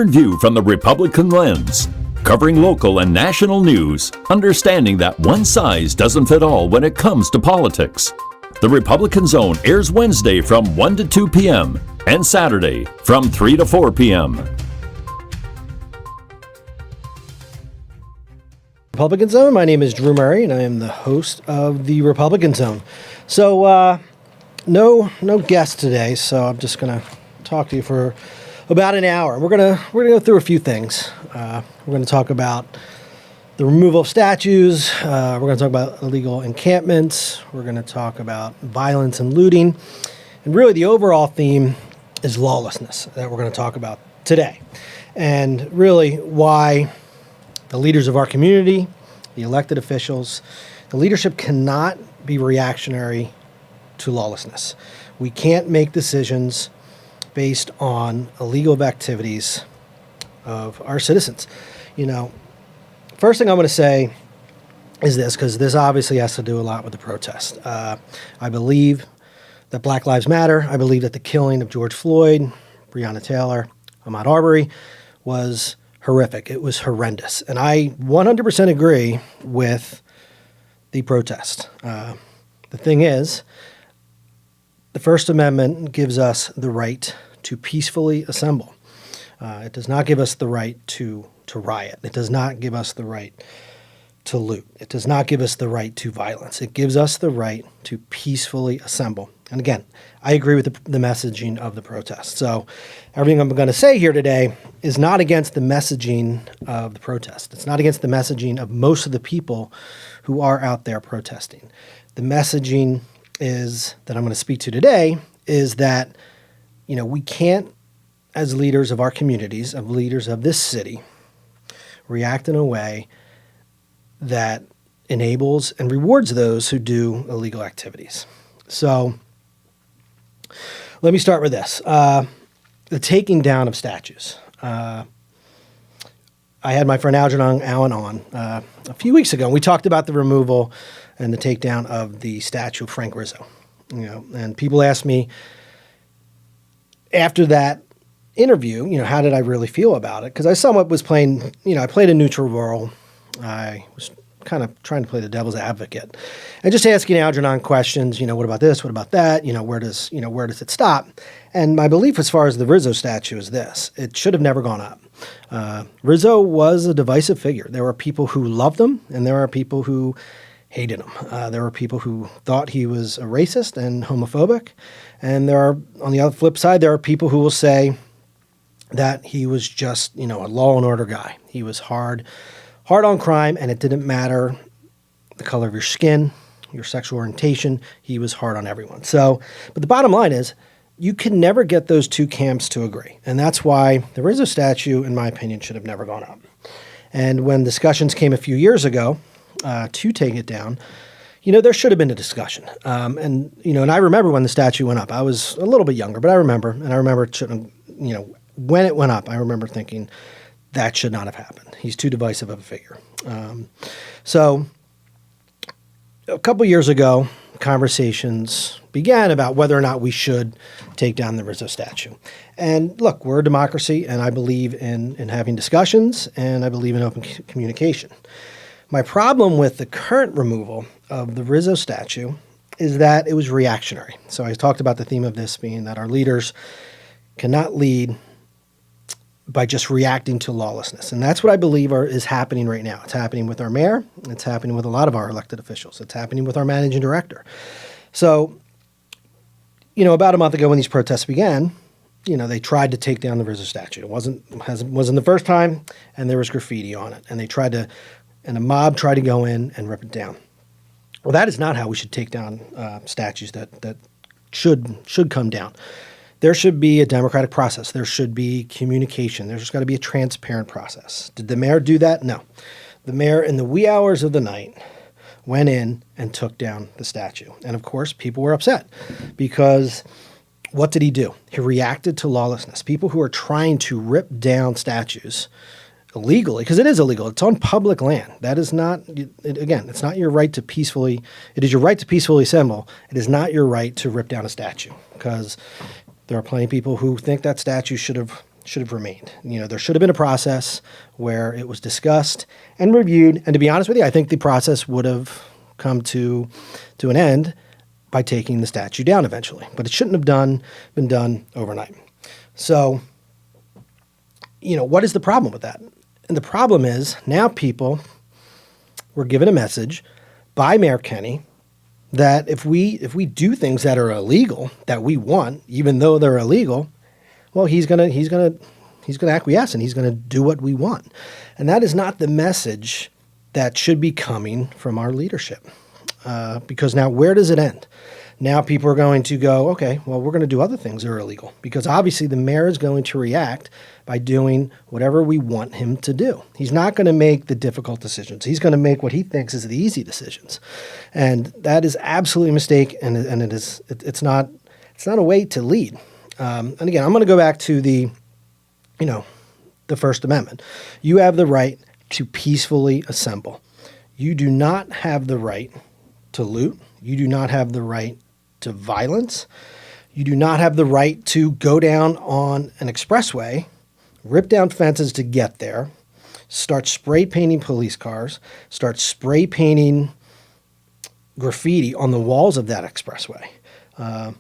View from the Republican lens, covering local and national news, understanding that one size doesn't fit all when it comes to politics. The Republican Zone airs Wednesday from 1 to 2 p.m. and Saturday from 3 to 4 p.m. Republican Zone. My name is Drew Murray, and I am the host of the Republican Zone. So, no guest today. So I'm just gonna talk to you for about an hour. We're gonna go through a few things. We're gonna talk about the removal of statues. We're gonna talk about illegal encampments. We're gonna talk about violence and looting, and really the overall theme is lawlessness that we're gonna talk about today, and really why the leaders of our community, the elected officials, the leadership cannot be reactionary to lawlessness. We can't make decisions based on illegal activities of our citizens. You know, first thing I'm going to say is this, because this obviously has to do a lot with the protest. I believe that Black Lives Matter. I believe that the killing of George Floyd, Breonna Taylor, Ahmaud Arbery was horrific. It was horrendous. And I 100% agree with the protest. The thing is, the First Amendment gives us the right to peacefully assemble. It does not give us the right to riot. It does not give us the right to loot. It does not give us the right to violence. It gives us the right to peacefully assemble. And again, I agree with the messaging of the protest. So everything I'm going to say here today is not against the messaging of the protest. It's not against the messaging of most of the people who are out there protesting. The messaging is that I'm going to speak to today is that, you know, we can't, as leaders of our communities, of leaders of this city, react in a way that enables and rewards those who do illegal activities. So let me start with this. The taking down of statues. I had my friend Algernon Allen on a few weeks ago, and we talked about the removal and the takedown of the statue of Frank Rizzo. You know, and people asked me after that interview, you know, how did I really feel about it? Because I somewhat was playing, you know, I played a neutral role. I was kind of trying to play the devil's advocate and just asking Algernon questions, you know, what about this? What about that? You know, where does it stop? And my belief as far as the Rizzo statue is this: it should have never gone up. Rizzo was a divisive figure. There were people who loved him, and there are people who hated him. There were people who thought he was a racist and homophobic. And there are, on the other flip side, there are people who will say that he was just, you know, a law and order guy. He was hard on crime, and it didn't matter the color of your skin, your sexual orientation. He was hard on everyone. So, but the bottom line is, you can never get those two camps to agree. And that's why the Rizzo statue, in my opinion, should have never gone up. And when discussions came a few years ago to take it down, you know, there should have been a discussion. And, you know, and I remember when the statue went up. I was a little bit younger, but I remember it shouldn't, you know, when it went up, I remember thinking that should not have happened. He's too divisive of a figure. So a couple years ago, conversations began about whether or not we should take down the Rizzo statue. And look, we're a democracy, and I believe in having discussions, and I believe in open communication. My problem with the current removal of the Rizzo statue is that it was reactionary. So I talked about the theme of this being that our leaders cannot lead by just reacting to lawlessness. And that's what I believe is happening right now. It's happening with our mayor. It's happening with a lot of our elected officials. It's happening with our managing director. So, you know, about a month ago when these protests began, you know, they tried to take down the Rizzo statue. It wasn't the first time, and there was graffiti on it. And and a mob tried to go in and rip it down. Well, that is not how we should take down statues that should come down. There should be a democratic process. There should be communication. There's got to be a transparent process. Did the mayor do that? No. The mayor, in the wee hours of the night, went in and took down the statue. And of course, people were upset because what did he do? He reacted to lawlessness. People who are trying to rip down statues illegally, because it is illegal. It's on public land. That is not, again, it's not your right to peacefully, it is your right to peacefully assemble. It is not your right to rip down a statue, because there are plenty of people who think that statue should have should have remained. There should have been a process where it was discussed and reviewed. And to be honest with you, I think the process would have come to an end by taking the statue down eventually. But it shouldn't have been done overnight. So, what is the problem with that? And the problem is now people were given a message by Mayor Kenney that if we do things that are illegal that we want, even though they're illegal, well, he's gonna acquiesce and he's gonna do what we want. And that is not the message that should be coming from our leadership. Because now where does it end? Now people are going to go, okay, well, we're going to do other things that are illegal, because obviously the mayor is going to react by doing whatever we want him to do. He's not going to make the difficult decisions. He's going to make what he thinks is the easy decisions. And that is absolutely a mistake, and it's not a way to lead. And again, I'm going to go back to the First Amendment. You have the right to peacefully assemble. You do not have the right to loot. You do not have the right to violence. You do not have the right to go down on an expressway, rip down fences to get there, start spray painting police cars, start spray painting graffiti on the walls of that expressway. And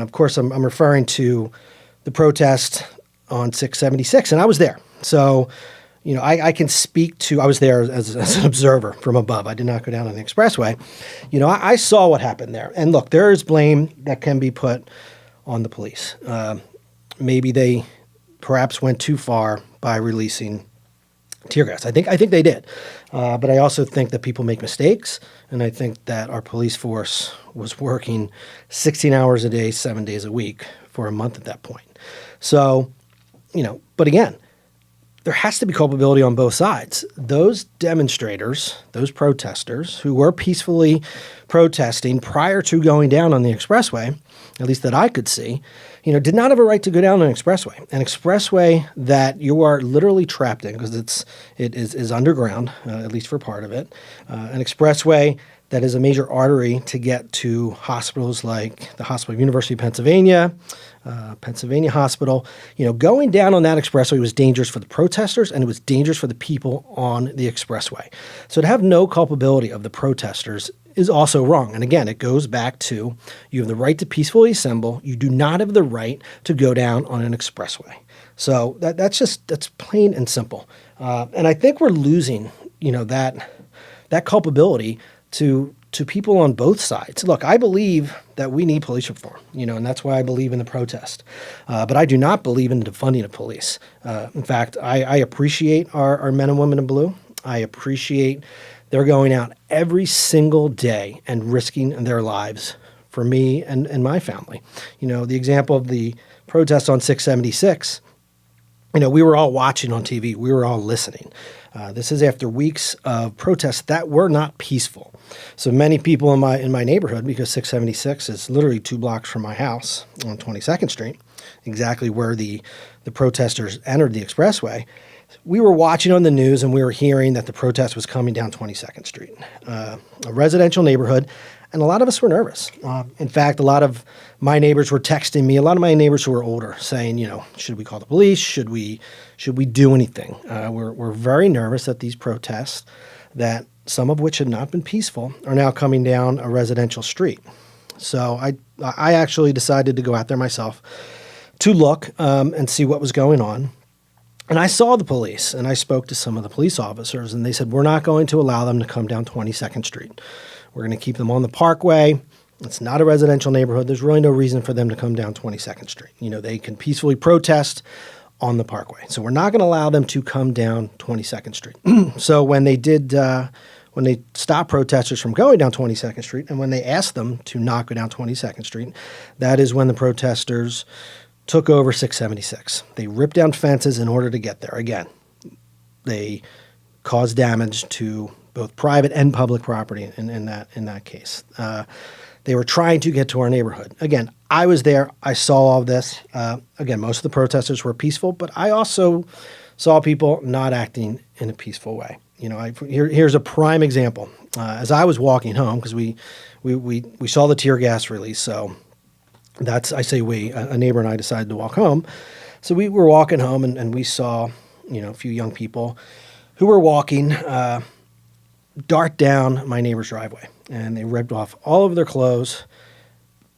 of course I'm referring to the protest on 676, and I was there. So, I can speak to, I was there as an observer from above. I did not go down on the expressway. I saw what happened there. And look, there is blame that can be put on the police. Maybe they perhaps went too far by releasing tear gas. I think they did. But I also think that people make mistakes. And I think that our police force was working 16 hours a day, 7 days a week for a month at that point. So, but again, there has to be culpability on both sides. Those demonstrators, those protesters who were peacefully protesting prior to going down on the expressway, at least that I could see, did not have a right to go down an expressway. An expressway that you are literally trapped in because it is underground, at least for part of it. An expressway that is a major artery to get to hospitals like the Hospital of University of Pennsylvania, Pennsylvania Hospital. Going down on that expressway was dangerous for the protesters, and it was dangerous for the people on the expressway. So to have no culpability of the protesters is also wrong. And again, it goes back to you have the right to peacefully assemble. You do not have the right to go down on an expressway. So that's plain and simple. And I think we're losing, that culpability to people on both sides. Look, I believe that we need police reform, and that's why I believe in the protest. But I do not believe in defunding of police. In fact, I appreciate our men and women in blue. I appreciate they're going out every single day and risking their lives for me and my family. The example of the protest on 676, we were all watching on TV. We were all listening. This is after weeks of protests that were not peaceful. So many people in my neighborhood, because 676 is literally 2 blocks from my house on 22nd Street, exactly where the protesters entered the expressway, we were watching on the news and we were hearing that the protest was coming down 22nd Street, a residential neighborhood. And a lot of us were nervous. In fact, a lot of my neighbors were texting me, a lot of my neighbors who were older, saying, should we call the police? Should we do anything? We're very nervous that these protests, that some of which had not been peaceful, are now coming down a residential street. So I actually decided to go out there myself to look and see what was going on. And I saw the police, and I spoke to some of the police officers, and they said, we're not going to allow them to come down 22nd Street. We're going to keep them on the Parkway. It's not a residential neighborhood. There's really no reason for them to come down 22nd Street. They can peacefully protest on the Parkway. So we're not going to allow them to come down 22nd Street. So when they stopped protesters from going down 22nd Street, and when they asked them to not go down 22nd Street, that is when the protesters took over 676. They ripped down fences in order to get there. Again, they caused damage to both private and public property in that case. They were trying to get to our neighborhood. Again, I was there. I saw all of this. Again, most of the protesters were peaceful, but I also saw people not acting in a peaceful way. Here's a prime example. As I was walking home, because we saw the tear gas release, so that's, I say we, a neighbor and I decided to walk home. So we were walking home and we saw, a few young people who were walking dart down my neighbor's driveway. And they ripped off all of their clothes,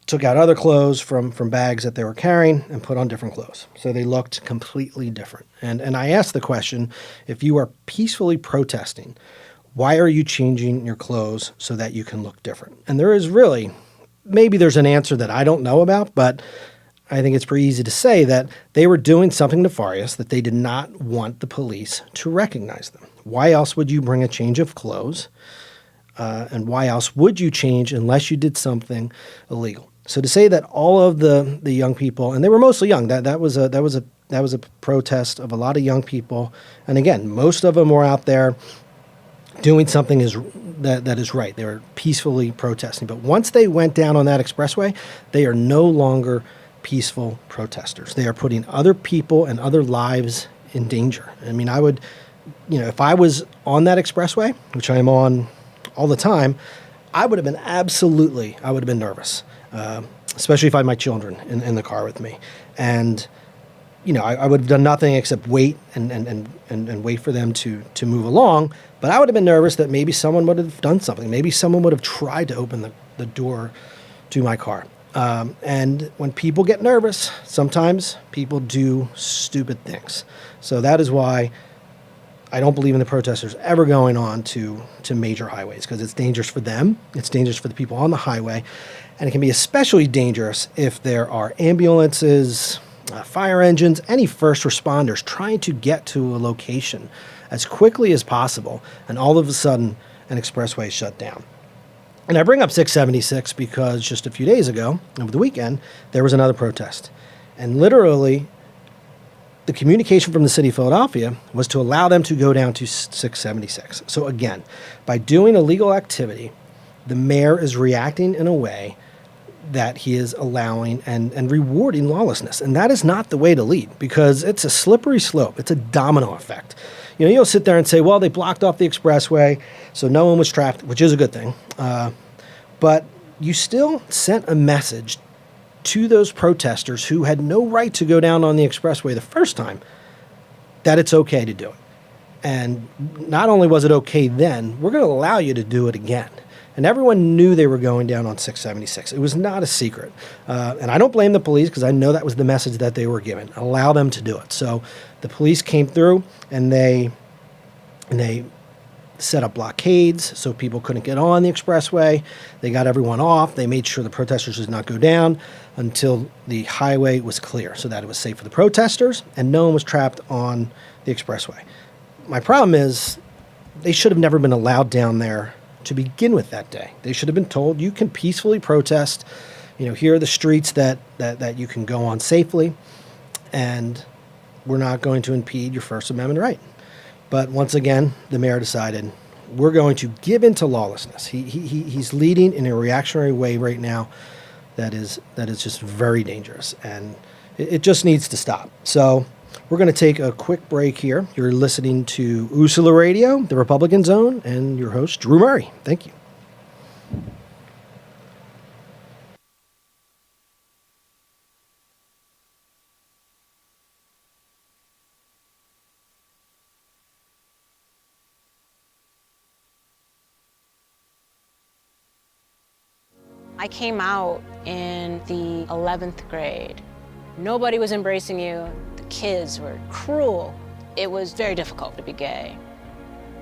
took out other clothes from bags that they were carrying and put on different clothes. So they looked completely different. And I asked the question, if you are peacefully protesting, why are you changing your clothes so that you can look different? And there is really, maybe there's an answer that I don't know about, but I think it's pretty easy to say that they were doing something nefarious that they did not want the police to recognize them. Why else would you bring a change of clothes? And why else would you change unless you did something illegal? So to say that all of the young people, and they were mostly young, that was a protest of a lot of young people, and again, most of them were out there doing something that is right. They were peacefully protesting. But once they went down on that expressway, they are no longer peaceful protesters. They are putting other people and other lives in danger. I mean, I would, if I was on that expressway, which I am on all the time, I would have been nervous, especially if I had my children in the car with me. And, I would have done nothing except wait and wait for them to move along. But I would have been nervous that maybe someone would have done something. Maybe someone would have tried to open the door to my car. And when people get nervous, sometimes people do stupid things. So that is why I don't believe in the protesters ever going on to major highways, because it's dangerous for them. It's dangerous for the people on the highway. And it can be especially dangerous if there are ambulances, fire engines, any first responders trying to get to a location as quickly as possible, and all of a sudden an expressway is shut down. And I bring up 676 because just a few days ago, over the weekend, there was another protest. And literally, the communication from the city of Philadelphia was to allow them to go down to 676. So again, by doing illegal activity, the mayor is reacting in a way that he is allowing and rewarding lawlessness. And that is not the way to lead, because it's a slippery slope. It's a domino effect. You'll sit there and say, well, they blocked off the expressway, so no one was trapped, which is a good thing. But you still sent a message to those protesters who had no right to go down on the expressway the first time that it's okay to do it. And not only was it okay then, we're going to allow you to do it again. And everyone knew they were going down on 676. It was not a secret. And I don't blame the police, because I know that was the message that they were given. Allow them to do it. So the police came through and they set up blockades so people couldn't get on the expressway. They got everyone off. They made sure the protesters did not go down until the highway was clear, so that it was safe for the protesters and no one was trapped on the expressway. My problem is they should have never been allowed down there to begin with that day. They should have been told, you can peacefully protest. Here are the streets that you can go on safely, and we're not going to impede your First Amendment right. But once again, the mayor decided we're going to give in to lawlessness. He's leading in a reactionary way right now that is just very dangerous, and it just needs to stop. So we're going to take a quick break here. You're listening to Usula Radio, the Republican Zone, and your host, Drew Murray. Thank you. I came out in the 11th grade. Nobody was embracing you. The kids were cruel. It was very difficult to be gay.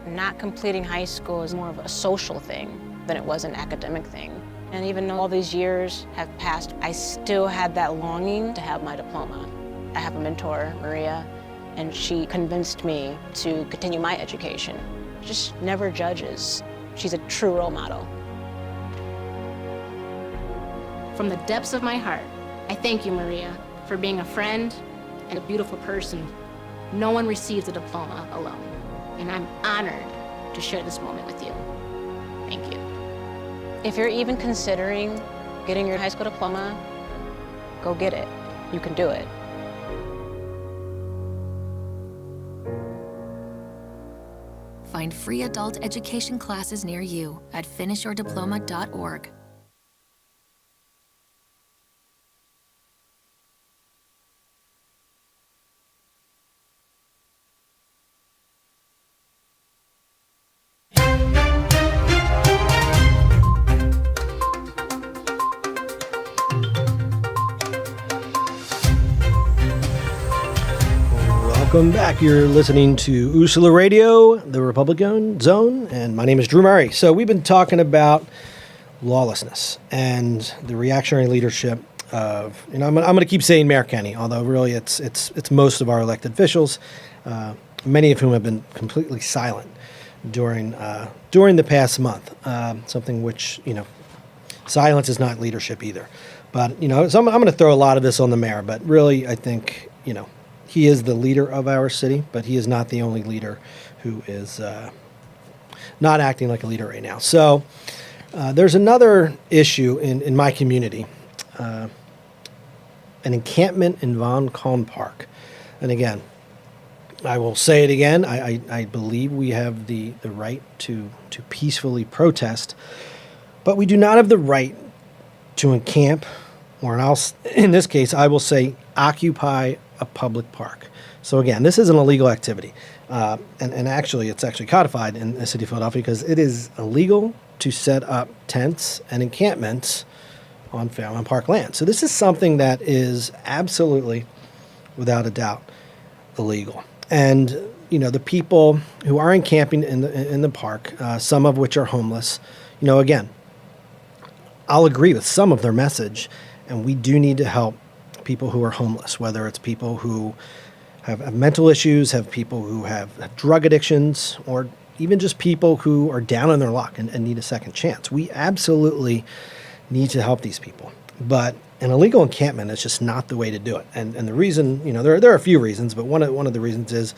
Not completing high school is more of a social thing than it was an academic thing. And even though all these years have passed, I still had that longing to have my diploma. I have a mentor, Maria, and she convinced me to continue my education. Just never judges. She's a true role model. From the depths of my heart, I thank you, Maria, for being a friend and a beautiful person. No one receives a diploma alone, and I'm honored to share this moment with you. Thank you. If you're even considering getting your high school diploma, go get it. You can do it. Find free adult education classes near you at finishyourdiploma.org. Welcome back. You're listening to Usula Radio, the Republican Zone, and my name is Drew Murray. So we've been talking about lawlessness and the reactionary leadership of, I'm going to keep saying Mayor Kenney, although really it's most of our elected officials, many of whom have been completely silent during the past month. Something which silence is not leadership either. But so I'm going to throw a lot of this on the mayor. But really, I think he is the leader of our city, but he is not the only leader who is not acting like a leader right now. So there's another issue in my community, an encampment in Von Kaun Park. And again, I will say it again, I believe we have the right to peacefully protest, but we do not have the right to encamp, or in this case, I will say occupy a public park. So again, this is an illegal activity. And actually, it's actually codified in the city of Philadelphia because it is illegal to set up tents and encampments on Fairmount Park land. So this is something that is absolutely, without a doubt, illegal. And the people who are encamping in the park, some of which are homeless, again, I'll agree with some of their message, and we do need to help people who are homeless, whether it's people who have mental issues, have people who have drug addictions, or even just people who are down on their luck and need a second chance. We absolutely need to help these people. But an illegal encampment is just not the way to do it. And the reason, there are a few reasons, but one of the reasons is,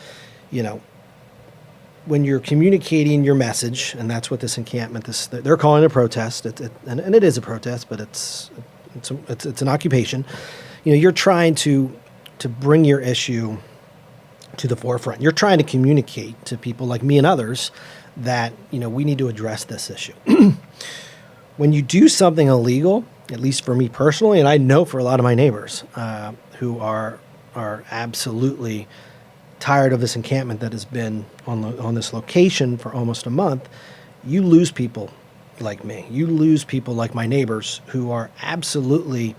when you're communicating your message, and that's what this encampment, they're calling it a protest, and it is a protest, but it's an occupation. You're trying to bring your issue to the forefront. You're trying to communicate to people like me and others that we need to address this issue. When you do something illegal, at least for me personally, and I know for a lot of my neighbors who are absolutely tired of this encampment that has been on this location for almost a month, you lose people like me. You lose people like my neighbors who are absolutely,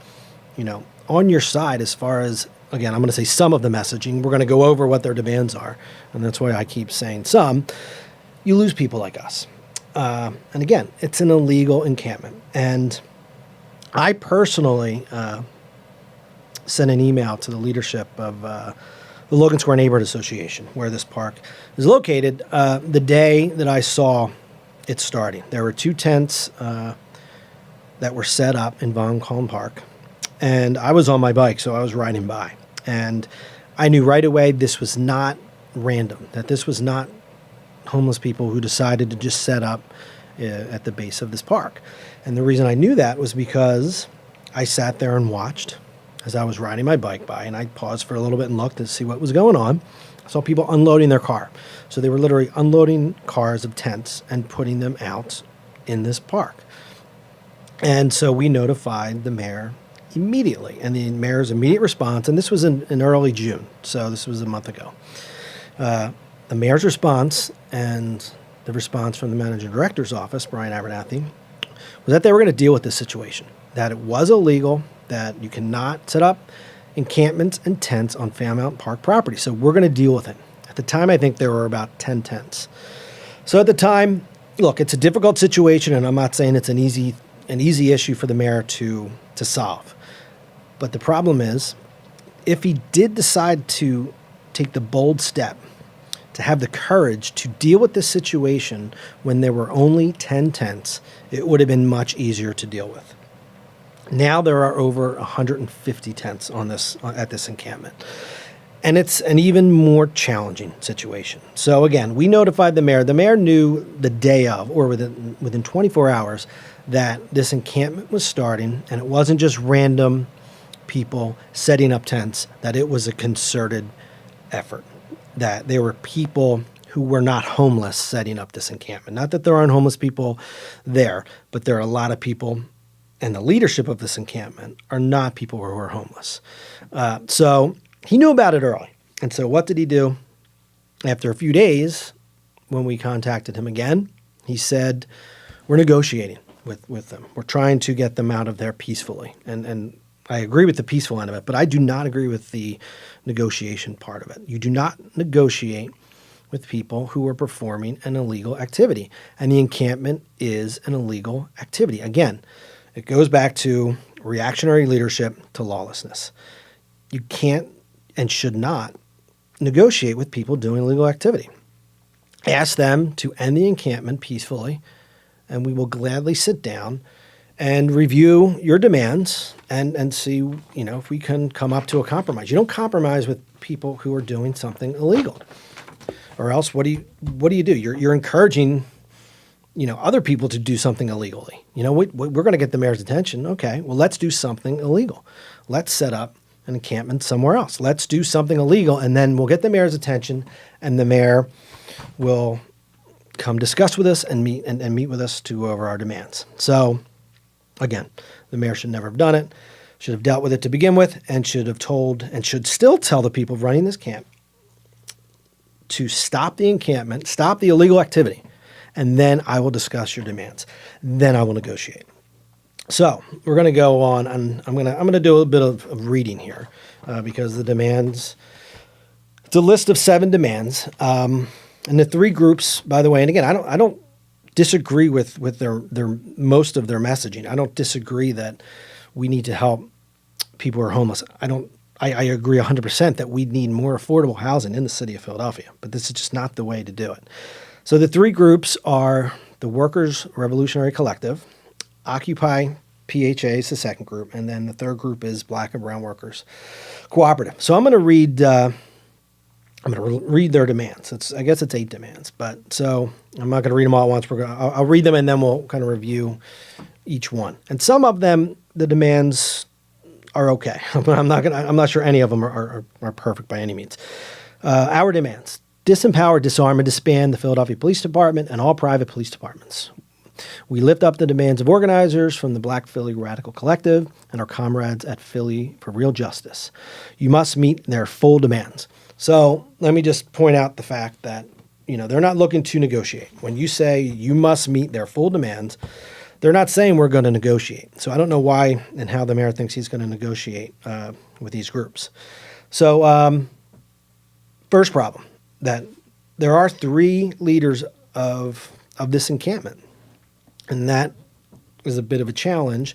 on your side as far as, again, I'm going to say some of the messaging. We're going to go over what their demands are, and that's why I keep saying some. You lose people like us. And again, it's an illegal encampment. And I personally sent an email to the leadership of the Logan Square Neighborhood Association, where this park is located, the day that I saw it starting. There were 2 tents that were set up in Von Kaun Park, and I was on my bike, so I was riding by. And I knew right away this was not random, that this was not homeless people who decided to just set up at the base of this park. And the reason I knew that was because I sat there and watched as I was riding my bike by, and I paused for a little bit and looked to see what was going on. I saw people unloading their car. So they were literally unloading cars of tents and putting them out in this park. And so we notified the mayor immediately, and the mayor's immediate response, and this was in early June, so this was a month ago. The mayor's response and the response from the managing director's office, Brian Abernathy, was that they were going to deal with this situation, that it was illegal, that you cannot set up encampments and tents on Fairmount Park property. So we're going to deal with it. At the time, I think there were about 10 tents. So at the time, look, it's a difficult situation, and I'm not saying it's an easy issue for the mayor to solve. But the problem is, if he did decide to take the bold step to have the courage to deal with this situation when there were only 10 tents, it would have been much easier to deal with. Now there are over 150 tents at this encampment. And it's an even more challenging situation. So again, we notified the mayor. The mayor knew the day of, or within 24 hours, that this encampment was starting, and it wasn't just random people setting up tents, that it was a concerted effort, that there were people who were not homeless setting up this encampment. Not that there aren't homeless people there, but there are a lot of people, and the leadership of this encampment are not people who are homeless. So he knew about it early. And so what did he do? After a few days, when we contacted him again, he said, we're negotiating with them. We're trying to get them out of there peacefully. And I agree with the peaceful end of it, but I do not agree with the negotiation part of it. You do not negotiate with people who are performing an illegal activity, and the encampment is an illegal activity. Again, it goes back to reactionary leadership to lawlessness. You can't and should not negotiate with people doing illegal activity. Ask them to end the encampment peacefully, and we will gladly sit down and review your demands and see, if we can come up to a compromise. You don't compromise with people who are doing something illegal, or else what do you do? You're encouraging, other people to do something illegally. We're going to get the mayor's attention. Okay, well, let's do something illegal. Let's set up an encampment somewhere else. Let's do something illegal, and then we'll get the mayor's attention, and the mayor will come discuss with us and meet with us to go over our demands. So, again, the mayor should never have done it, should have dealt with it to begin with, and should have told and should still tell the people running this camp to stop the encampment, stop the illegal activity, and then I will discuss your demands. Then I will negotiate. So we're going to go on, and I'm going to do a little bit of reading here because the demands. It's a list of 7 demands, and the 3 groups. By the way, and again, I don't disagree with their most of their messaging. I don't disagree that we need to help people who are homeless. I agree 100% that we need more affordable housing in the city of Philadelphia, but this is just not the way to do it. So the 3 groups are the Workers' Revolutionary Collective, Occupy PHA is the second group, and then the third group is Black and Brown Workers Cooperative. So I'm going to read their demands. I guess it's 8 demands, but so I'm not going to read them all at once. I'll read them and then we'll kind of review each one. And some of them, the demands are okay. I'm not sure any of them are perfect by any means. Our demands: disempower, disarm, and disband the Philadelphia Police Department and all private police departments. We lift up the demands of organizers from the Black Philly Radical Collective and our comrades at Philly for Real Justice. You must meet their full demands. So let me just point out the fact that, they're not looking to negotiate. When you say you must meet their full demands, they're not saying we're going to negotiate. So I don't know why and how the mayor thinks he's going to negotiate with these groups. So first problem, that there are 3 leaders of this encampment. And that is a bit of a challenge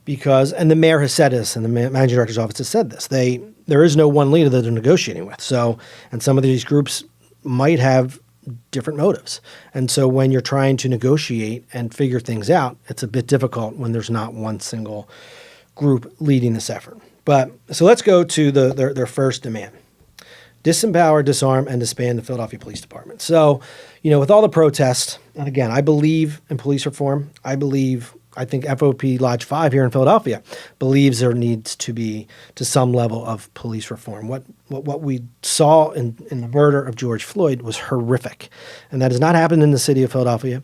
because, and the mayor has said this, and the managing director's office has said this, there is no one leader that they're negotiating with. So, and some of these groups might have different motives. And so when you're trying to negotiate and figure things out, it's a bit difficult when there's not one single group leading this effort. But so let's go to their first demand. Disempower, disarm, and disband the Philadelphia Police Department. So, with all the protests, and again, I believe in police reform. I think FOP Lodge 5 here in Philadelphia believes there needs to be to some level of police reform. What we saw in the murder of George Floyd was horrific, and that has not happened in the city of Philadelphia.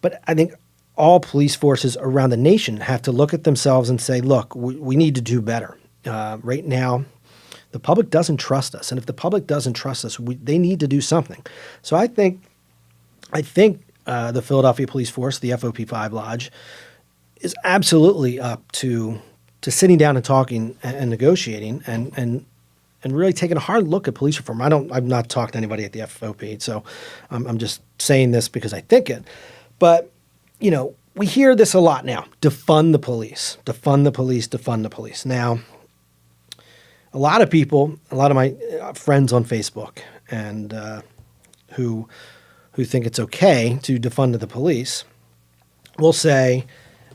But I think all police forces around the nation have to look at themselves and say, look, we need to do better. Right now, the public doesn't trust us, and if the public doesn't trust us, they need to do something. So I think the Philadelphia Police Force, the FOP 5 Lodge, is absolutely up to sitting down and talking and negotiating and really taking a hard look at police reform. I've not talked to anybody at the FOP, so I'm just saying this because I think it. But we hear this a lot now: defund the police, defund the police, defund the police. Now, a lot of people, a lot of my friends on Facebook, and who think it's okay to defund the police, will say,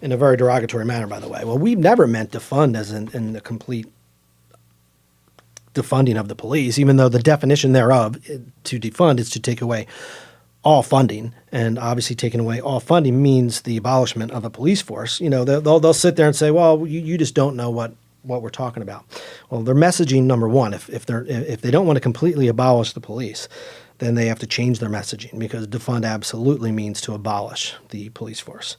in a very derogatory manner, by the way, well, we've never meant defund as in the complete defunding of the police, even though the definition thereof to defund is to take away all funding, and obviously taking away all funding means the abolishment of a police force. They'll sit there and say, well, you just don't know what we're talking about. Well, their messaging, number one, if they don't want to completely abolish the police, then they have to change their messaging, because defund absolutely means to abolish the police force.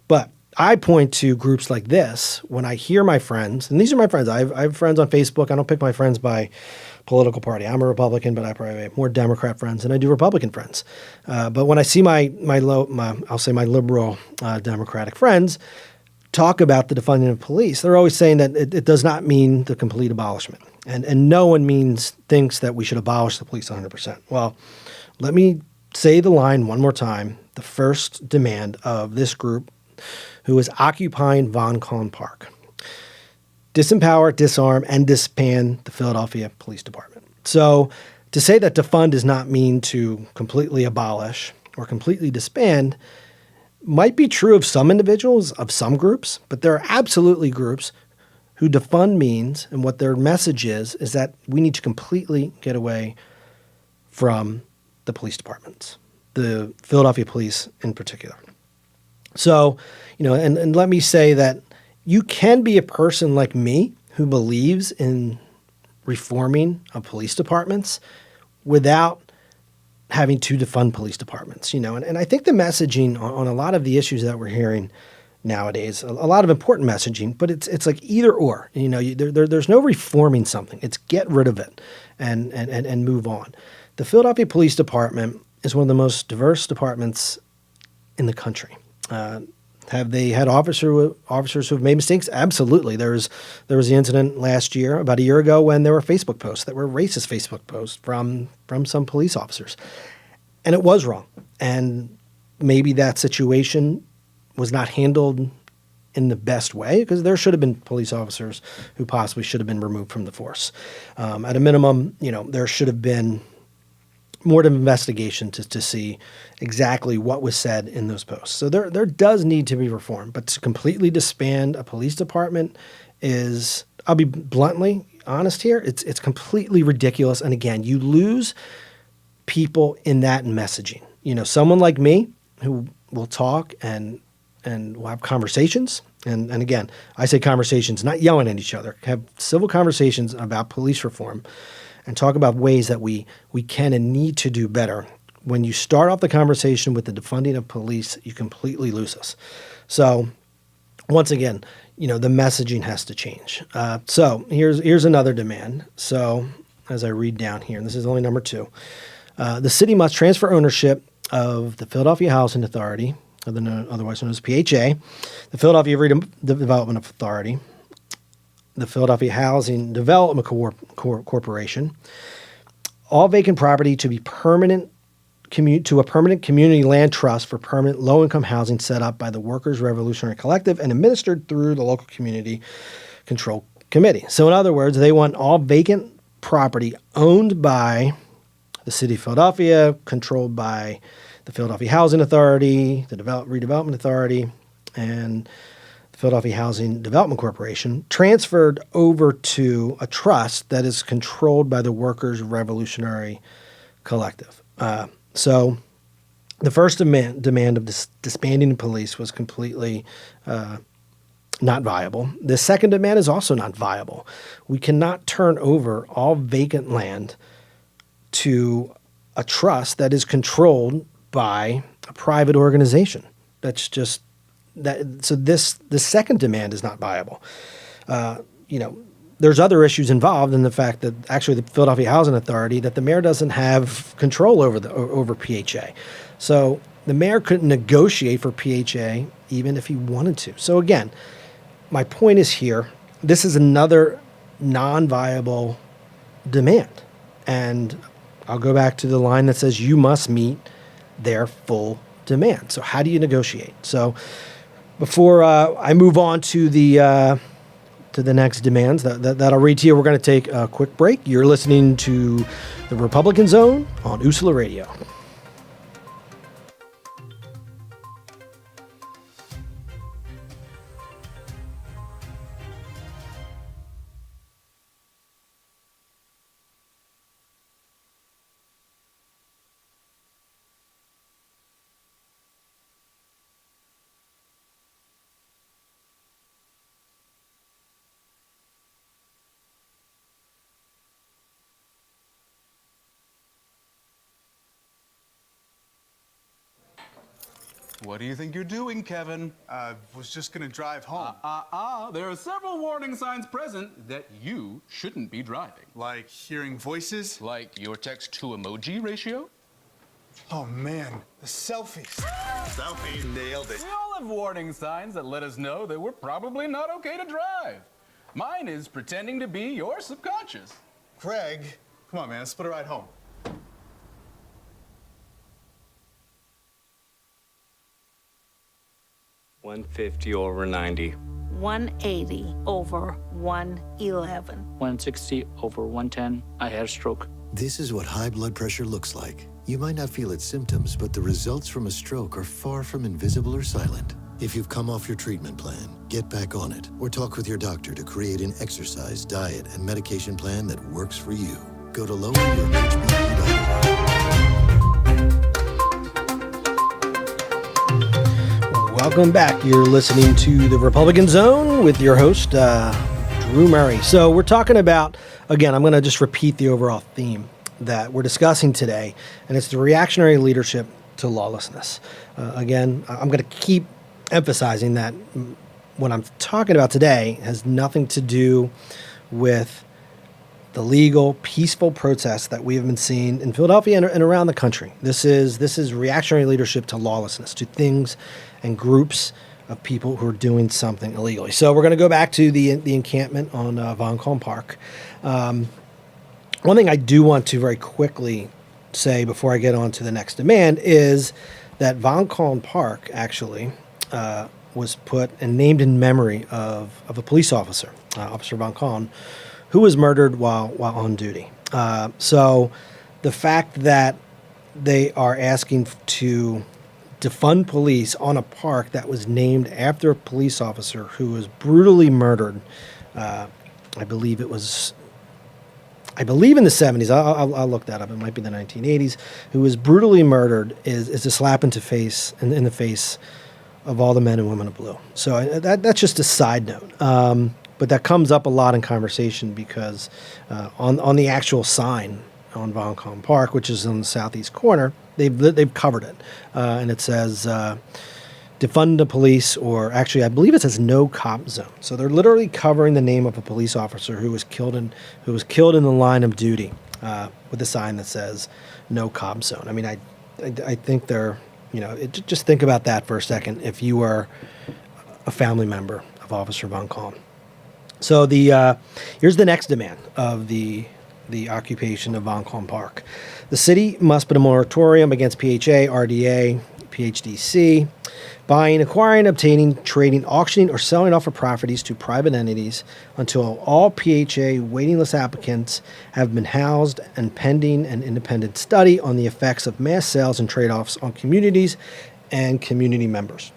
But I point to groups like this when I hear my friends, and these are my friends. I have friends on Facebook. I don't pick my friends by political party. I'm a Republican, but I probably have more Democrat friends than I do Republican friends. But when I see my liberal Democratic friends talk about the defunding of police, they're always saying that it does not mean the complete abolishment. And no one thinks that we should abolish the police 100%. Well, let me say the line one more time. The first demand of this group who is occupying Von Kaun Park: disempower, disarm, and disband the Philadelphia Police Department. So to say that defund does not mean to completely abolish or completely disband might be true of some individuals, of some groups, but there are absolutely groups who defund means, and what their message is that we need to completely get away from the police departments, the Philadelphia police in particular. So, and let me say that you can be a person like me who believes in reforming of police departments without having to defund police departments, and I think the messaging on a lot of the issues that we're hearing nowadays, a lot of important messaging, but it's like either or. There's no reforming something. It's get rid of it and move on. The Philadelphia Police Department is one of the most diverse departments in the country. Have they had officers who have made mistakes? Absolutely. There was the incident last year, about a year ago, when there were Facebook posts that were racist Facebook posts from some police officers. And it was wrong. And maybe that situation was not handled in the best way, because there should have been police officers who possibly should have been removed from the force. At a minimum, there should have been more investigation to see exactly what was said in those posts. So there does need to be reform, but to completely disband a police department is, I'll be bluntly honest here, it's completely ridiculous. And again, you lose people in that messaging. Someone like me who will talk and we'll have conversations. And again, I say conversations, not yelling at each other, have civil conversations about police reform and talk about ways that we can and need to do better. When you start off the conversation with the defunding of police, you completely lose us. So once again, the messaging has to change. So here's another demand. So as I read down here, and this is only number 2, the city must transfer ownership of the Philadelphia Housing Authority, otherwise known as PHA, the Philadelphia Redevelopment Authority, the Philadelphia Housing Development Corporation, all vacant property to be a permanent community land trust for permanent low-income housing set up by the Workers' Revolutionary Collective and administered through the local community control committee. So in other words, they want all vacant property owned by the city of Philadelphia, controlled by the Philadelphia Housing Authority, the Redevelopment Authority, and Philadelphia Housing Development Corporation, transferred over to a trust that is controlled by the Workers' Revolutionary Collective. So the first demand of disbanding the police was completely not viable. The second demand is also not viable. We cannot turn over all vacant land to a trust that is controlled by a private organization. That's just that. So the second demand is not viable. There's other issues involved in the fact that actually the Philadelphia Housing Authority, that the mayor doesn't have control over PHA. So the mayor couldn't negotiate for PHA even if he wanted to. So again, my point is here, this is another non-viable demand. And I'll go back to the line that says you must meet their full demand. So how do you negotiate? So before I move on to the next demands that I'll read to you, we're going to take a quick break. You're listening to the Republican Zone on USLA Radio. What do you think you're doing, Kevin? Was just gonna drive home. There are several warning signs present that you shouldn't be driving. Like hearing voices? Like your text-to-emoji ratio? Oh man, the selfies. Selfie nailed it. We all have warning signs that let us know that we're probably not okay to drive. Mine is pretending to be your subconscious. Craig, come on, man, let's split a ride home. $150 over $90. 180 over 111. 160 over 110. I had a stroke. This is what high blood pressure looks like. You might not feel its symptoms, but the results from a stroke are far from invisible or silent. If you've come off your treatment plan, get back on it or talk with your doctor to create an exercise, diet, and medication plan that works for you. Go to loweryourhbp.org. Welcome back. You're listening to The Republican Zone with your host, Drew Murray. So we're talking about, again, I'm going to just repeat the overall theme that we're discussing today, and it's the reactionary leadership to lawlessness. Again, I'm going to keep emphasizing that what I'm talking about today has nothing to do with the legal, peaceful protests that we have been seeing in Philadelphia and around the country. This is reactionary leadership to lawlessness, to things and groups of people who are doing something illegally. So we're going to go back to the encampment on Von Kaun Park. One thing I do want to very quickly say before I get on to the next demand is that Von Kaun Park actually was put and named in memory of a police officer, Officer Von Kaun, who was murdered while on duty. So the fact that they are asking to defund police on a park that was named after a police officer who was brutally murdered, I believe in the 70s, I'll look that up, it might be the 1980s, who was brutally murdered is a slap in the face of all the men and women of blue. So that's just a side note. But that comes up a lot in conversation because on the actual sign on Von Kaun Park, which is on the southeast corner, they've covered it, and it says defund the police, or actually I believe it says no cop zone. So they're literally covering the name of a police officer who was killed in the line of duty with a sign that says no cop zone. I mean, I think they're, just think about that for a second if you were a family member of Officer Von Kaun. So here's the next demand of the occupation of Von Kaun Park. The city must put a moratorium against PHA, RDA, PHDC, buying, acquiring, obtaining, trading, auctioning, or selling off of properties to private entities until all PHA waiting list applicants have been housed and pending an independent study on the effects of mass sales and trade-offs on communities and community members.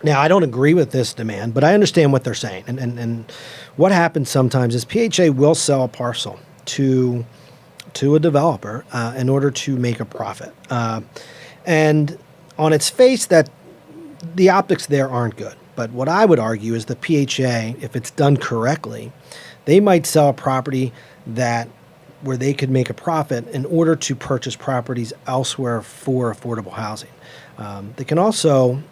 Now, I don't agree with this demand, but I understand what they're saying. And what happens sometimes is PHA will sell a parcel to a developer in order to make a profit. And on its face, that the optics there aren't good. But what I would argue is the PHA, if it's done correctly, they might sell a property where they could make a profit in order to purchase properties elsewhere for affordable housing. They can also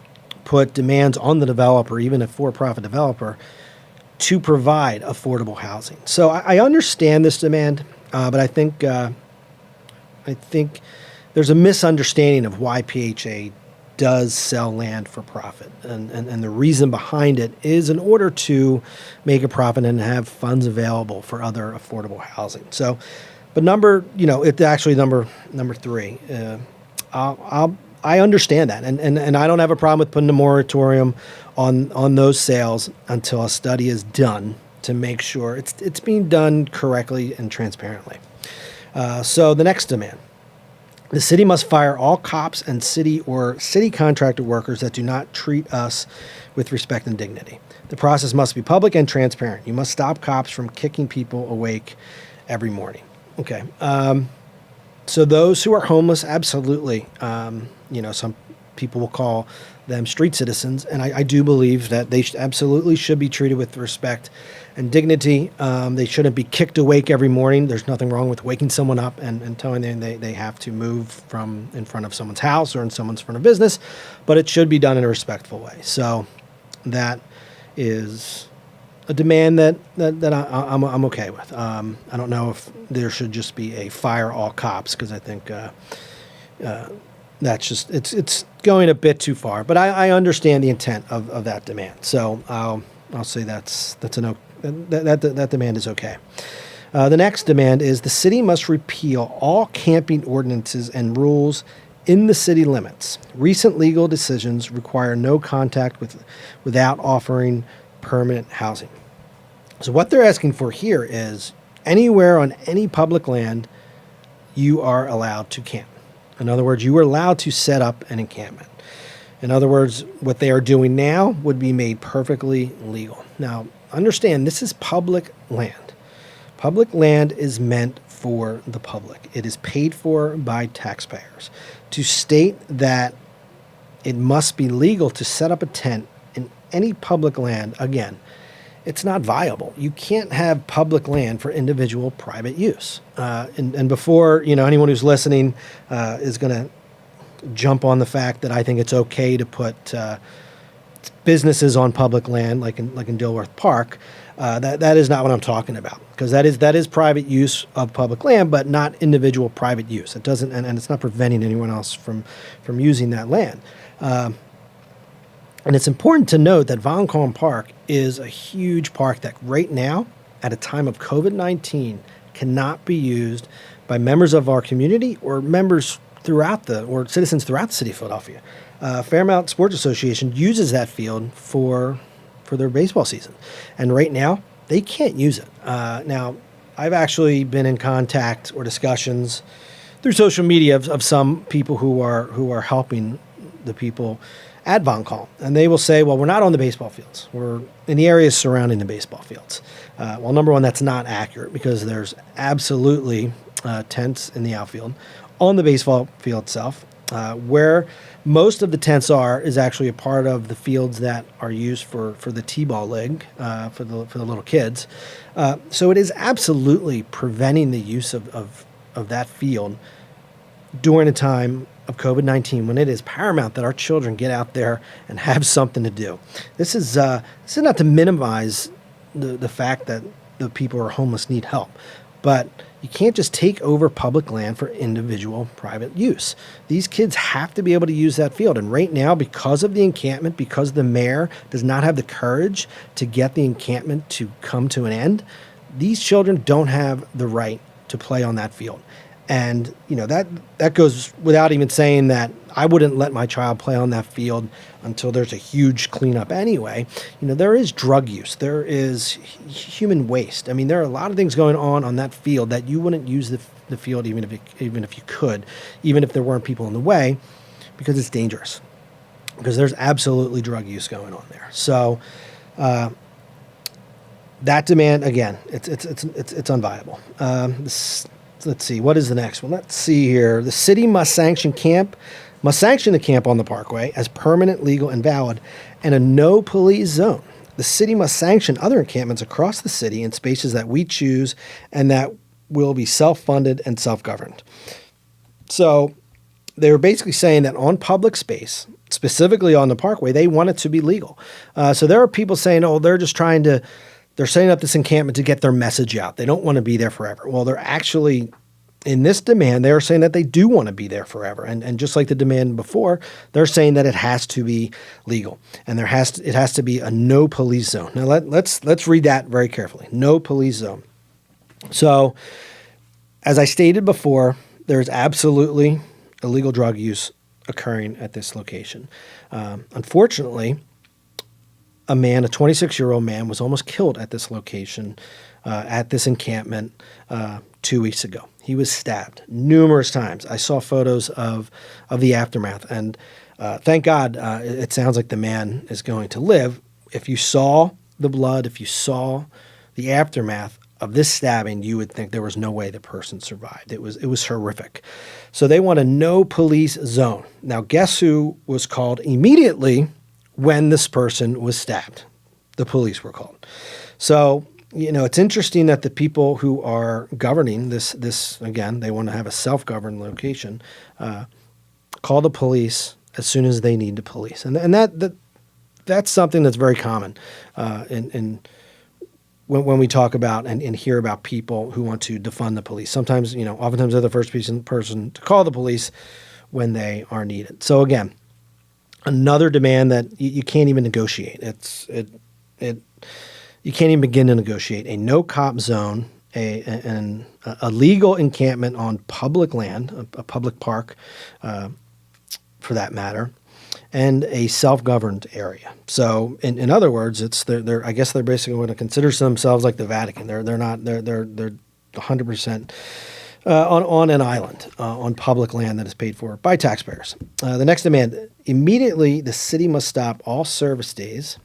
put demands on the developer, even a for-profit developer, to provide affordable housing. So I understand this demand, but I think there's a misunderstanding of why PHA does sell land for profit. And the reason behind it is in order to make a profit and have funds available for other affordable housing. So, but it's actually number three. I understand that, and I don't have a problem with putting a moratorium on those sales until a study is done to make sure it's being done correctly and transparently. So the next demand. The city must fire all cops and city or city contracted workers that do not treat us with respect and dignity. The process must be public and transparent. You must stop cops from kicking people awake every morning. Okay. So those who are homeless, absolutely. Some people will call them street citizens, and I do believe that they absolutely should be treated with respect and dignity. They shouldn't be kicked awake every morning. There's nothing wrong with waking someone up and telling them they have to move from in front of someone's house or in someone's front of business, but it should be done in a respectful way. So that is a demand that I'm okay with. I don't know if there should just be a fire all cops, because I think That's just it's going a bit too far. But I understand the intent of that demand. So I'll say that's a no. That demand is okay. The next demand is the city must repeal all camping ordinances and rules in the city limits. Recent legal decisions require no contact without offering permanent housing. So what they're asking for here is anywhere on any public land, you are allowed to camp. In other words, you are allowed to set up an encampment. In other words, what they are doing now would be made perfectly legal. Now, understand, this is public land. Public land is meant for the public. It is paid for by taxpayers. To state that it must be legal to set up a tent in any public land, again, it's not viable. You can't have public land for individual private use. And before, anyone who's listening is going to jump on the fact that I think it's okay to put businesses on public land, like in Dilworth Park, that is not what I'm talking about, because that is private use of public land, but not individual private use. It doesn't, and it's not preventing anyone else from using that land. And it's important to note that Vaughan Park is a huge park that right now, at a time of COVID-19, cannot be used by members of our community or citizens throughout the city of Philadelphia. Fairmount Sports Association uses that field for their baseball season, and right now they can't use it. Now, I've actually been in contact or discussions through social media of some people who are helping the people at Vaughan, and they will say, well, we're not on the baseball fields. We're in the areas surrounding the baseball fields. Well, number one, that's not accurate, because there's absolutely tents in the outfield. On the baseball field itself, where most of the tents is actually a part of the fields that are used for the T-ball league, for the little kids. So it is absolutely preventing the use of that field during a time of COVID-19, when it is paramount that our children get out there and have something to do. This is not to minimize the fact that the people who are homeless need help, but you can't just take over public land for individual private use. These kids have to be able to use that field. And right now, because of the encampment, because the mayor does not have the courage to get the encampment to come to an end, these children don't have the right to play on that field. And, that goes without even saying that I wouldn't let my child play on that field until there's a huge cleanup anyway. There is drug use. There is human waste. I mean, there are a lot of things going on that field that you wouldn't use the field even if you could, even if there weren't people in the way, because it's dangerous. Because there's absolutely drug use going on there. So that demand, again, it's unviable. Let's see, what is the next one? Let's see here. The city must sanction the camp on the Parkway as permanent, legal, and valid, and a no police zone. The city must sanction other encampments across the city in spaces that we choose and that will be self-funded and self-governed. So they were basically saying that on public space, specifically on the Parkway, they want it to be legal. So there are people saying, they're setting up this encampment to get their message out. They don't want to be there forever. Well, they're actually, in this demand, they're saying that they do want to be there forever. And just like the demand before, they're saying that it has to be legal. And it has to be a no police zone. Now let's read that very carefully. No police zone. So, as I stated before, there's absolutely illegal drug use occurring at this location. Unfortunately, a 26-year-old man, was almost killed at this location, at this encampment 2 weeks ago. He was stabbed numerous times. I saw photos of the aftermath, and thank God it sounds like the man is going to live. If you saw the blood, if you saw the aftermath of this stabbing, you would think there was no way the person survived. It was horrific. So they want a no police zone. Now, guess who was called immediately when this person was stabbed? The police were called. So, it's interesting that the people who are governing this again, they want to have a self-governed location, call the police as soon as they need to police. And that's something that's very common when we talk about and hear about people who want to defund the police. Sometimes, oftentimes they're the first person to call the police when they are needed. So again, another demand that you can't even negotiate. You can't even begin to negotiate. A no-cop zone, a legal encampment on public land, a public park, for that matter, and a self-governed area. So, in other words, I guess they're basically going to consider themselves like the Vatican. They're 100% on an island on public land that is paid for by taxpayers. The next demand: immediately the city must stop all service days,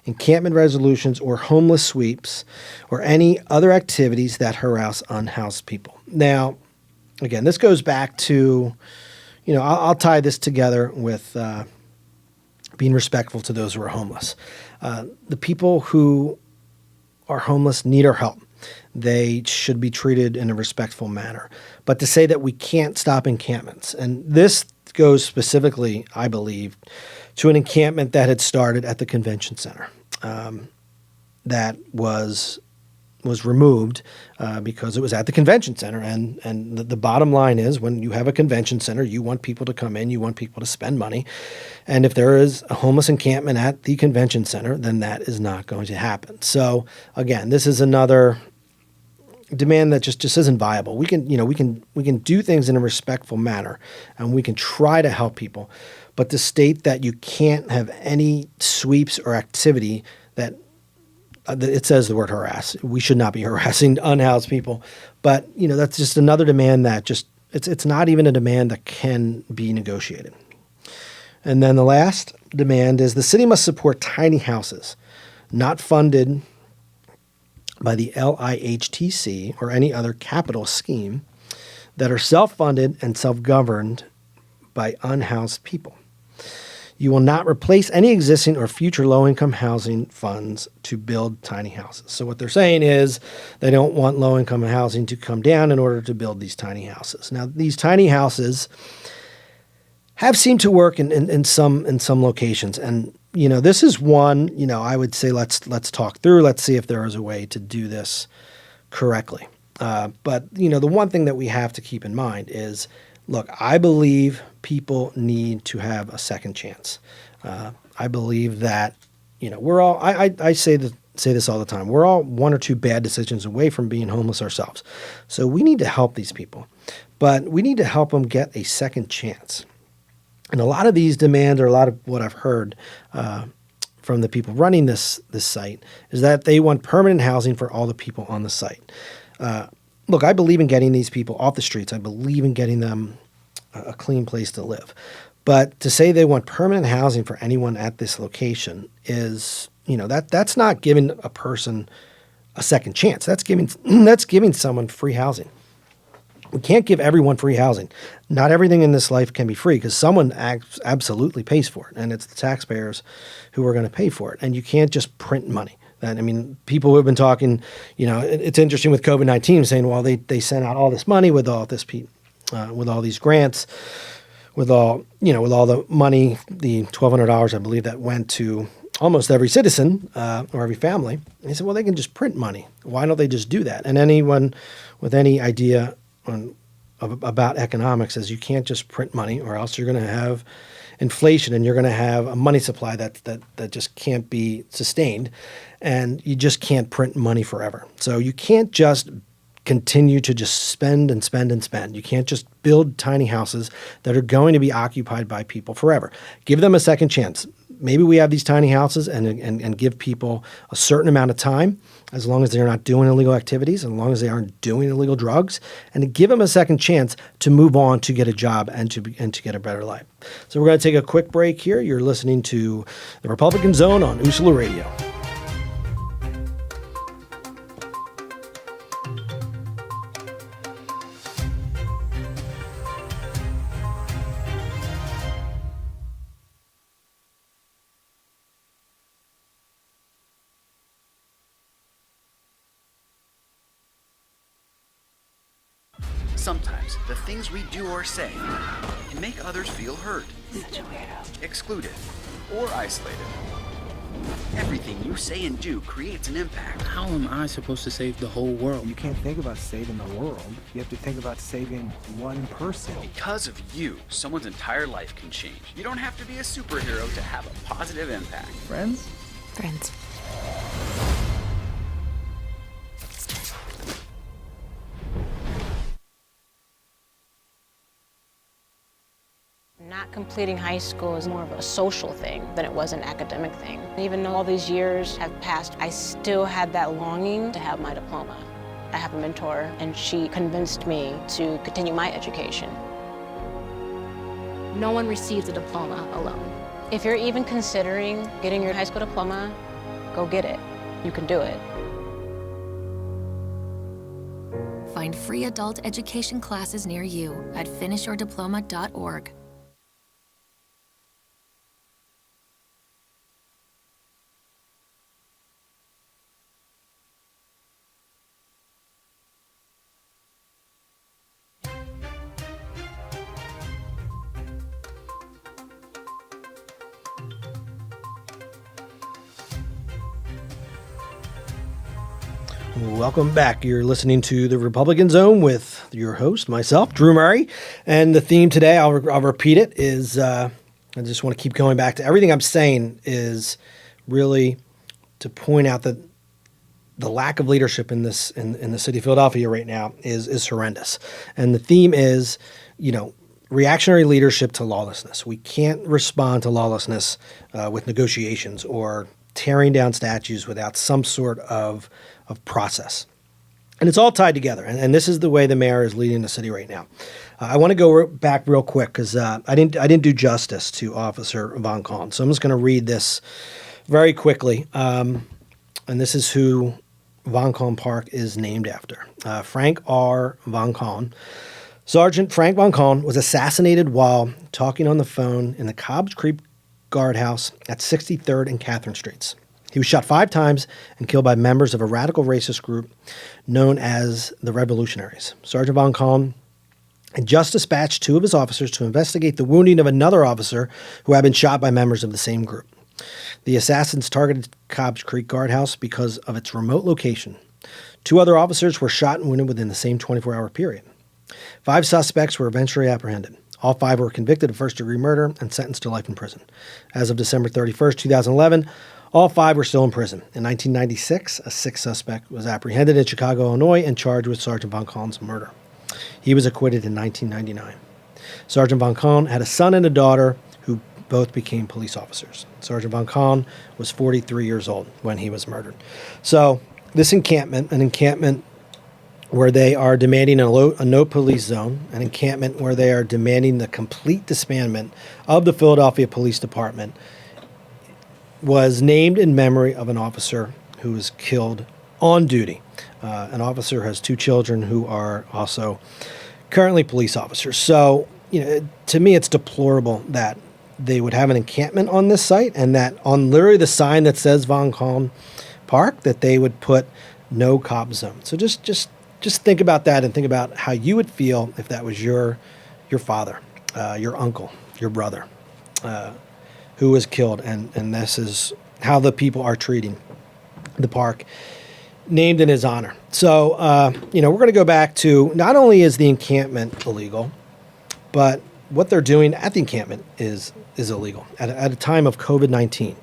encampment resolutions, or homeless sweeps, or any other activities that harass unhoused people. Now, again, this goes back to, I'll tie this together with being respectful to those who are homeless. The people who are homeless need our help. They should be treated in a respectful manner. But to say that we can't stop encampments, and this goes specifically, I believe, to an encampment that had started at the convention center that was removed because it was at the convention center. And the bottom line is, when you have a convention center, you want people to come in, you want people to spend money. And if there is a homeless encampment at the convention center, then that is not going to happen. So again, this is another demand that just isn't viable. We can do things in a respectful manner, and we can try to help people. But to state that you can't have any sweeps or activity that it says the word harass. We should not be harassing unhoused people. But, that's just another demand that it's not even a demand that can be negotiated. And then the last demand is the city must support tiny houses, not funded by the LIHTC or any other capital scheme, that are self-funded and self-governed by unhoused people. You will not replace any existing or future low-income housing funds to build tiny houses. So what they're saying is they don't want low-income housing to come down in order to build these tiny houses. Now, these tiny houses have seemed to work in some locations, and this is one. I would say let's talk through. Let's see if there is a way to do this correctly. But the one thing that we have to keep in mind is, look, I believe people need to have a second chance. I believe that we're all. I say this all the time. We're all one or two bad decisions away from being homeless ourselves. So we need to help these people, but we need to help them get a second chance. And a lot of these demands, or a lot of what I've heard from the people running this site, is that they want permanent housing for all the people on the site. Look, I believe in getting these people off the streets. I believe in getting them a clean place to live. But to say they want permanent housing for anyone at this location is, that's not giving a person a second chance. That's giving someone free housing. We can't give everyone free housing. Not everything in this life can be free, because someone absolutely pays for it, and it's the taxpayers who are going to pay for it. And you can't just print money. People who have been talking, it's interesting with COVID-19 saying, well, they sent out all this money with all this, with all these grants, with all the money, the $1,200, I believe, that went to almost every citizen or every family. And they said, well, they can just print money. Why don't they just do that? And anyone with any idea about economics says you can't just print money, or else you're going to have inflation, and you're going to have a money supply that just can't be sustained, and you just can't print money forever. So you can't just continue to just spend and spend and spend. You can't just build tiny houses that are going to be occupied by people forever. Give them a second chance. Maybe we have these tiny houses and give people a certain amount of time, as long as they're not doing illegal activities, as long as they aren't doing illegal drugs, and to give them a second chance to move on, to get a job, and to get a better life. So we're going to take a quick break here. You're listening to the Republican Zone on USALA Radio. Sometimes the things we do or say can make others feel hurt, excluded, or isolated. Everything you say and do creates an impact. How am I supposed to save the whole world? You can't think about saving the world. You have to think about saving one person. Because of you, someone's entire life can change. You don't have to be a superhero to have a positive impact. Friends? Friends. Not completing high school is more of a social thing than it was an academic thing. Even though all these years have passed, I still had that longing to have my diploma. I have a mentor, and she convinced me to continue my education. No one receives a diploma alone. If you're even considering getting your high school diploma, go get it. You can do it. Find free adult education classes near you at finishyourdiploma.org. Welcome back. You're listening to the Republican Zone with your host, myself, Drew Murray. And the theme today, I'll repeat it, is I just want to keep going back to everything I'm saying is really to point out that the lack of leadership in this in the city of Philadelphia right now is horrendous. And the theme is, reactionary leadership to lawlessness. We can't respond to lawlessness with negotiations or tearing down statues without some sort of process. And it's all tied together. And this is the way the mayor is leading the city right now. I want to go back real quick because I didn't do justice to Officer Von Kahn. So I'm just going to read this very quickly. And this is who Von Kahn Park is named after. Frank R. Von Kahn. Sergeant Frank Von Kahn was assassinated while talking on the phone in the Cobbs Creek guardhouse at 63rd and Catherine Streets. He was shot 5 times and killed by members of a radical racist group known as the Revolutionaries. Sergeant Von Kahn had just dispatched 2 of his officers to investigate the wounding of another officer who had been shot by members of the same group. The assassins targeted Cobbs Creek guardhouse because of its remote location. 2 other officers were shot and wounded within the same 24-hour period. 5 suspects were eventually apprehended. All 5 were convicted of first-degree murder and sentenced to life in prison. As of December 31st, 2011, all 5 were still in prison. In 1996, a 6th suspect was apprehended in Chicago, Illinois, and charged with Sergeant Von Kahn's murder. He was acquitted in 1999. Sergeant Von Kahn had a son and a daughter who both became police officers. Sergeant Von Kahn was 43 years old when he was murdered. So this encampment, an encampment where they are demanding a no police zone, an encampment where they are demanding the complete disbandment of the Philadelphia Police Department, was named in memory of an officer who was killed on duty. An officer has 2 children who are also currently police officers. So, to me, it's deplorable that they would have an encampment on this site and that on literally the sign that says Von Kahn Park, that they would put no cop zone. So just think about that and think about how you would feel if that was your father, your uncle, your brother, who was killed, and this is how the people are treating the park named in his honor. So, we're going to go back to not only is the encampment illegal, but what they're doing at the encampment is illegal at a time of COVID-19.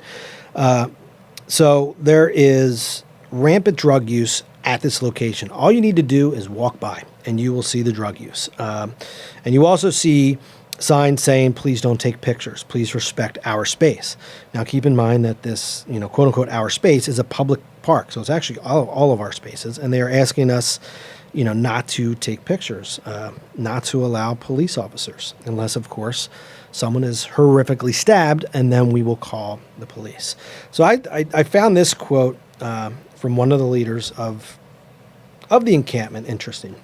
So there is rampant drug use at this location. All you need to do is walk by, and you will see the drug use. And you also see signs saying, please don't take pictures. Please respect our space. Now, keep in mind that this, quote unquote, our space is a public park. So it's actually all of our spaces. And they are asking us, not to take pictures, not to allow police officers, unless, of course, someone is horrifically stabbed, and then we will call the police. So I found this quote from one of the leaders of the encampment interesting.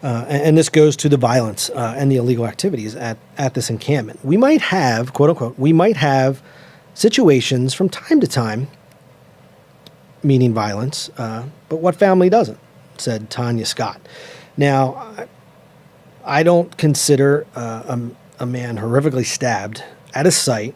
And this goes to the violence and the illegal activities at this encampment. We might have, quote unquote, situations from time to time, meaning violence, but what family doesn't, said Tanya Scott. Now, I don't consider a man horrifically stabbed at a site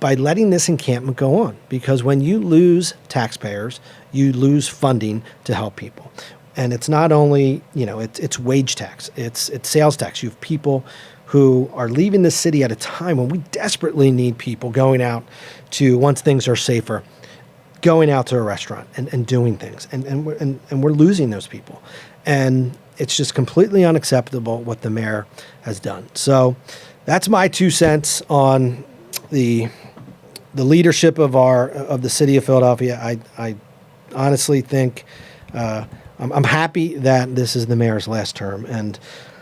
by letting this encampment go on. Because when you lose taxpayers, you lose funding to help people. And it's not only, it's wage tax, it's sales tax. You have people who are leaving the city at a time when we desperately need people going out to, once things are safer, going out to a restaurant and doing things. And we're losing those people. And it's just completely unacceptable what the mayor has done. So that's my 2 cents on the leadership of the city of Philadelphia. I honestly think I'm happy that this is the mayor's last term, and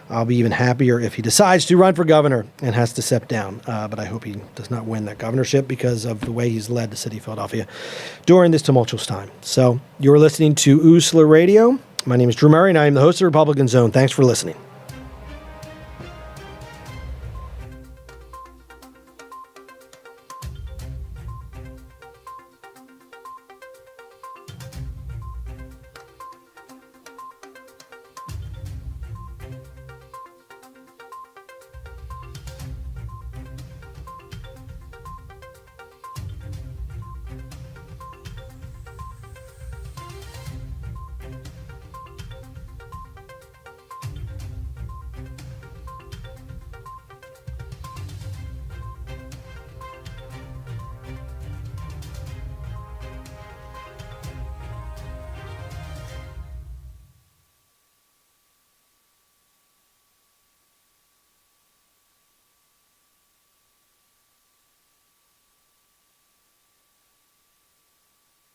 I'll be even happier if he decides to run for governor and has to step down. But I hope he does not win that governorship because of the way he's led the city of Philadelphia during this tumultuous time. So you're listening to Oosler Radio. My name is Drew Murray, and I am the host of Republican Zone. Thanks for listening.